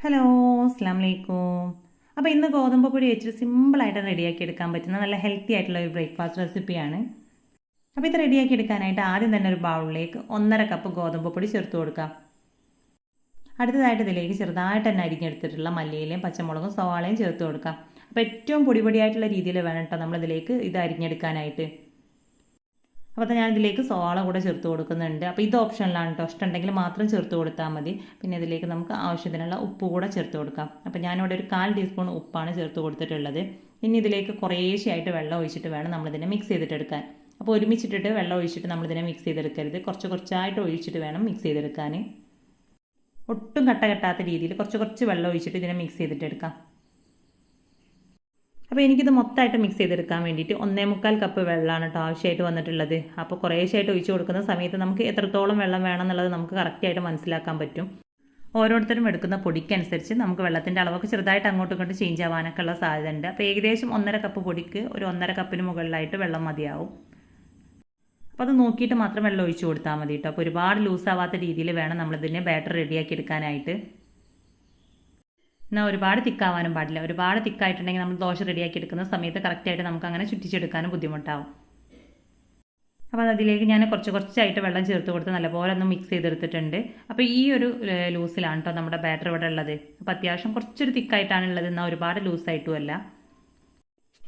Hello, അസ്സാം വലൈക്കും. അപ്പോൾ ഇന്ന് ഗോതമ്പ് പൊടി വെച്ചിട്ട് സിമ്പിളായിട്ട് റെഡിയാക്കി എടുക്കാൻ പറ്റുന്ന നല്ല ഹെൽത്തി ആയിട്ടുള്ള ഒരു ബ്രേക്ക്ഫാസ്റ്റ് റെസിപ്പിയാണ്. അപ്പോൾ ഇത് റെഡിയാക്കി എടുക്കാനായിട്ട് ആദ്യം തന്നെ ഒരു ബൗളിലേക്ക് 1.5 കപ്പ് ഗോതമ്പ് പൊടി ചേർത്ത് കൊടുക്കാം. അടുത്തതായിട്ട് ഇതിലേക്ക് ചെറുതായിട്ട് തന്നെ അരിഞ്ഞെടുത്തിട്ടുള്ള മല്ലിയിലയും പച്ചമുളകും സവാളയും ചേർത്ത് കൊടുക്കാം. അപ്പോൾ ഏറ്റവും പൊടിയായിട്ടുള്ള രീതിയിൽ വേണം കേട്ടോ നമ്മളിതിലേക്ക് ഇത് അരിഞ്ഞെടുക്കാനായിട്ട്. അപ്പോൾ ഞാൻ ഇതിലേക്ക് സവാള കൂടെ ചേർത്ത് കൊടുക്കുന്നുണ്ട്. അപ്പോൾ ഇത് ഓപ്ഷനിലാണ് കേട്ടോ, ഇഷ്ടമുണ്ടെങ്കിൽ മാത്രം ചേർത്ത് കൊടുത്താൽ മതി. പിന്നെ ഇതിലേക്ക് നമുക്ക് ആവശ്യത്തിനുള്ള ഉപ്പ് കൂടെ ചേർത്ത് കൊടുക്കാം. അപ്പോൾ ഞാനിവിടെ ഒരു 1/4 ടീസ്പൂൺ ഉപ്പാണ് ചേർത്ത് കൊടുത്തിട്ടുള്ളത്. ഇനി ഇതിലേക്ക് കുറേശ്ശെയായിട്ട് വെള്ളം ഒഴിച്ചിട്ട് വേണം നമ്മളിതിനെ മിക്സ് ചെയ്തിട്ടെടുക്കാൻ. അപ്പോൾ ഒരുമിച്ചിട്ടിട്ട് വെള്ളം ഒഴിച്ചിട്ട് നമ്മളിതിനെ മിക്സ് ചെയ്തെടുക്കരുത്, കുറച്ചായിട്ട് ഒഴിച്ചിട്ട് വേണം മിക്സ് ചെയ്തെടുക്കാൻ. ഒട്ടും കട്ട കെട്ടാത്ത രീതിയിൽ കുറച്ച് വെള്ളം ഒഴിച്ചിട്ട് ഇതിനെ മിക്സ് ചെയ്തിട്ടെടുക്കാം. അപ്പോൾ എനിക്കിത് മൊത്തമായിട്ട് മിക്സ് ചെയ്തെടുക്കാൻ വേണ്ടിയിട്ട് 1.25 കപ്പ് വെള്ളമാണ് കേട്ടോ ആവശ്യമായിട്ട് വന്നിട്ടുള്ളത്. അപ്പോൾ കുറേശ്ശായിട്ട് ഒഴിച്ച് കൊടുക്കുന്ന സമയത്ത് നമുക്ക് എത്രത്തോളം വെള്ളം വേണം എന്നുള്ളത് നമുക്ക് കറക്റ്റായിട്ട് മനസ്സിലാക്കാൻ പറ്റും. ഓരോരുത്തരും എടുക്കുന്ന പൊടിക്കനുസരിച്ച് നമുക്ക് വെള്ളത്തിൻ്റെ അളവൊക്കെ ചെറുതായിട്ട് അങ്ങോട്ടും ഇങ്ങോട്ടും ചേഞ്ച് ആവാനൊക്കെ ഉള്ള സാധ്യത ഉണ്ട്. അപ്പോൾ ഏകദേശം 1.5 കപ്പ് പൊടിക്ക് ഒരു 1.5 കപ്പിന് മുകളിലായിട്ട് വെള്ളം മതിയാവും. അപ്പോൾ അത് നോക്കിയിട്ട് മാത്രം വെള്ളം ഒഴിച്ച് കൊടുത്താൽ മതി കേട്ടോ. അപ്പോൾ ഒരുപാട് ലൂസാവാത്ത രീതിയിൽ വേണം നമ്മളിതിനെ ബാറ്റർ റെഡിയാക്കി എടുക്കാനായിട്ട്. എന്നാൽ ഒരുപാട് തിക്കാവാനും പാടില്ല. ഒരുപാട് തിക്കായിട്ടുണ്ടെങ്കിൽ നമ്മൾ ദോശ റെഡിയാക്കി എടുക്കുന്ന സമയത്ത് കറക്റ്റായിട്ട് നമുക്ക് അങ്ങനെ ചുറ്റിച്ചെടുക്കാനും ബുദ്ധിമുട്ടാവും. അപ്പോൾ അതിലേക്ക് ഞാൻ കുറച്ചായിട്ട് വെള്ളം ചേർത്ത് കൊടുത്ത് നല്ലപോലെ ഒന്ന് മിക്സ് ചെയ്തെടുത്തിട്ടുണ്ട്. അപ്പോൾ ഈ ഒരു ലൂസിലാണ് കേട്ടോ നമ്മുടെ ബാറ്റർ ഇവിടെ ഉള്ളത്. അപ്പോൾ അത്യാവശ്യം കുറച്ചൊരു തിക്കായിട്ടാണ് ഉള്ളത്, എന്നാൽ ഒരുപാട് ലൂസായിട്ടുമല്ല.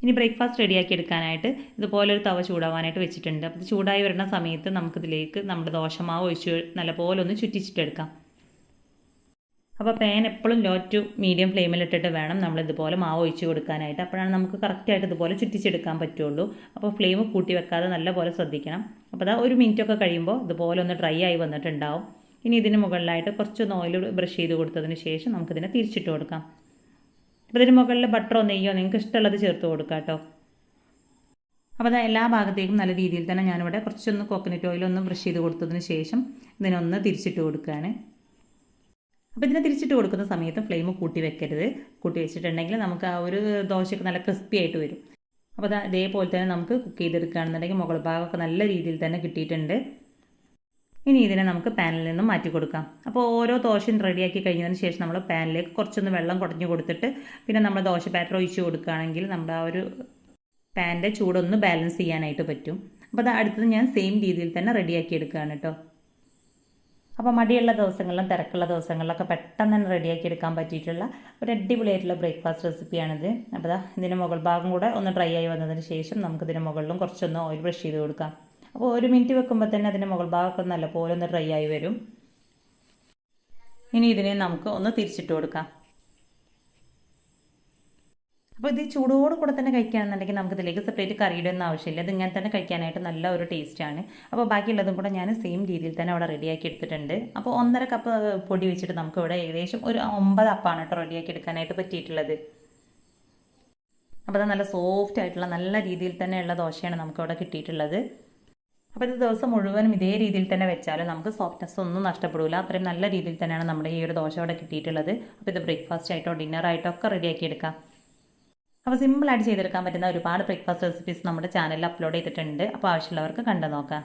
ഇനി ബ്രേക്ക്ഫാസ്റ്റ് റെഡിയാക്കി എടുക്കാനായിട്ട് ഇതുപോലൊരു തവ ചൂടാവാനായിട്ട് വെച്ചിട്ടുണ്ട്. അപ്പോൾ ഇത് ചൂടായി വരുന്ന സമയത്ത് നമുക്കിതിലേക്ക് നമ്മുടെ ദോശമാവ് ഒഴിച്ച് നല്ലപോലെ ഒന്ന് ചുറ്റിച്ചിട്ടെടുക്കാം. അപ്പോൾ പാൻ എപ്പോഴും ലോ ടു മീഡിയം ഫ്ലെയിമിലിട്ടിട്ട് വേണം നമ്മളിതുപോലെ മാവ് ഒഴിച്ച് കൊടുക്കാനായിട്ട്. അപ്പോഴാണ് നമുക്ക് കറക്റ്റായിട്ട് ഇതുപോലെ ചുറ്റിച്ചെടുക്കാൻ പറ്റുള്ളൂ. അപ്പോൾ ഫ്ലെയിം കൂട്ടി വെക്കാതെ നല്ലപോലെ ശ്രദ്ധിക്കണം. അപ്പോൾ അതാ 1 മിനിറ്റൊക്കെ കഴിയുമ്പോൾ ഇതുപോലെ ഒന്ന് ഡ്രൈ ആയി വന്നിട്ടുണ്ടാവും. ഇനി ഇതിന് മുകളിലായിട്ട് കുറച്ചൊന്ന് ഓയിൽ ബ്രഷ് ചെയ്ത് കൊടുത്തതിന് ശേഷം നമുക്കിതിനെ തിരിച്ചിട്ട് കൊടുക്കാം. അപ്പോൾ ഇതിന് മുകളിൽ ബട്ടറോ നെയ്യോ നിങ്ങൾക്ക് ഇഷ്ടമുള്ളത് ചേർത്ത് കൊടുക്കാം കേട്ടോ. അപ്പോൾ അത് എല്ലാ ഭാഗത്തേക്കും നല്ല രീതിയിൽ തന്നെ ഞാനിവിടെ കുറച്ചൊന്ന് കോക്കനട്ട് ഓയിലൊന്ന് ബ്രഷ് ചെയ്ത് കൊടുത്തതിന് ശേഷം ഇതിനൊന്ന് തിരിച്ചിട്ട് കൊടുക്കുകയാണ്. അപ്പോൾ ഇതിനെ തിരിച്ചിട്ട് കൊടുക്കുന്ന സമയത്ത് ഫ്ലെയിം കൂട്ടി വെക്കരുത്. കൂട്ടി വെച്ചിട്ടുണ്ടെങ്കിൽ നമുക്ക് ആ ഒരു ദോശയ്ക്ക് നല്ല ക്രിസ്പി ആയിട്ട് വരും. അപ്പോൾ ഇതേപോലെ തന്നെ നമുക്ക് കുക്ക് ചെയ്തെടുക്കുകയാണെന്നുണ്ടെങ്കിൽ മുകൾ ഭാഗമൊക്കെ നല്ല രീതിയിൽ തന്നെ കിട്ടിയിട്ടുണ്ട്. ഇനി ഇതിനെ നമുക്ക് പാനിൽ നിന്നും മാറ്റി കൊടുക്കാം. അപ്പോൾ ഓരോ ദോശയും റെഡിയാക്കി കഴിഞ്ഞതിന് ശേഷം നമ്മൾ പാനിലേക്ക് കുറച്ചൊന്ന് വെള്ളം കുടഞ്ഞു കൊടുത്തിട്ട് പിന്നെ നമ്മൾ ദോശ ബാറ്റർ ഒഴിച്ച് കൊടുക്കുകയാണെങ്കിൽ നമ്മുടെ ആ ഒരു പാനിൻ്റെ ചൂടൊന്ന് ബാലൻസ് ചെയ്യാനായിട്ട് പറ്റും. അപ്പോൾ അത് അടുത്തത് ഞാൻ സെയിം രീതിയിൽ തന്നെ റെഡിയാക്കി എടുക്കുകയാണ് കേട്ടോ. അപ്പോൾ മടിയുള്ള ദിവസങ്ങളിലും തിരക്കുള്ള ദിവസങ്ങളിലൊക്കെ പെട്ടെന്ന് തന്നെ റെഡിയാക്കി എടുക്കാൻ പറ്റിയിട്ടുള്ള ഒരു അടിപൊളിയായിട്ടുള്ള ബ്രേക്ക്ഫാസ്റ്റ് റെസിപ്പിയാണിത്. അപ്പോൾ ഇതിൻ്റെ മുകൾ ഭാഗം കൂടെ ഒന്ന് ഡ്രൈ ആയി വന്നതിന് ശേഷം നമുക്കിതിൻ്റെ മുകളിലും കുറച്ചൊന്ന് ഓയിൽ ബ്രഷ് ചെയ്ത് കൊടുക്കാം. അപ്പോൾ 1 മിനിറ്റ് വെക്കുമ്പോൾ തന്നെ അതിൻ്റെ മുകൾ ഭാഗമൊക്കെ നല്ലപോലെ ഒന്ന് ഡ്രൈ ആയി വരും. ഇനി ഇതിനെ നമുക്ക് ഒന്ന് തിരിച്ചിട്ട് കൊടുക്കാം. അപ്പോൾ ഇത് ചൂടോട് കൂടെ തന്നെ കഴിക്കുകയാണെന്നുണ്ടെങ്കിൽ നമുക്കിതിലേക്ക് സെപ്പറേറ്റ് കറിയുടെ ഒന്നും ആവശ്യമില്ല. ഇത് ഇങ്ങനെ തന്നെ കഴിക്കാനായിട്ട് നല്ല ഒരു ടേസ്റ്റാണ്. അപ്പോൾ ബാക്കിയുള്ളതും കൂടെ ഞാൻ സെയിം രീതിയിൽ തന്നെ അവിടെ റെഡിയാക്കി എടുത്തിട്ടുണ്ട്. അപ്പോൾ 1.5 കപ്പ് പൊടി വെച്ചിട്ട് നമുക്ക് ഇവിടെ ഏകദേശം ഒരു 9 അപ്പമാണ് കേട്ടോ റെഡിയാക്കി എടുക്കാനായിട്ട് പറ്റിയിട്ടുള്ളത്. അപ്പോൾ അത് നല്ല സോഫ്റ്റ് ആയിട്ടുള്ള നല്ല രീതിയിൽ തന്നെയുള്ള ദോശയാണ് നമുക്കിവിടെ കിട്ടിയിട്ടുള്ളത്. അപ്പോൾ ഇത് ദിവസം മുഴുവനും ഇതേ രീതിയിൽ തന്നെ വെച്ചാലും നമുക്ക് സോഫ്റ്റ്നെസ് ഒന്നും നഷ്ടപ്പെടില്ല. അത്രയും നല്ല രീതിയിൽ തന്നെയാണ് നമ്മുടെ ഈ ഒരു ദോശ ഇവിടെ കിട്ടിയിട്ടുള്ളത്. അപ്പോൾ ഇത് ബ്രേക്ക്ഫാസ്റ്റ് ആയിട്ടോ ഡിന്നറായിട്ടോ ഒക്കെ റെഡിയാക്കി എടുക്കാം. അപ്പോൾ സിമ്പിളായിട്ട് ചെയ്തെടുക്കാൻ പറ്റുന്ന ഒരുപാട് ബ്രേക്ക്ഫാസ്റ്റ് റെസിപ്പീസ് നമ്മുടെ ചാനലിൽ അപ്ലോഡ് ചെയ്തിട്ടുണ്ട്. അപ്പോൾ ആവശ്യമുള്ളവർക്ക് കണ്ടു നോക്കാം.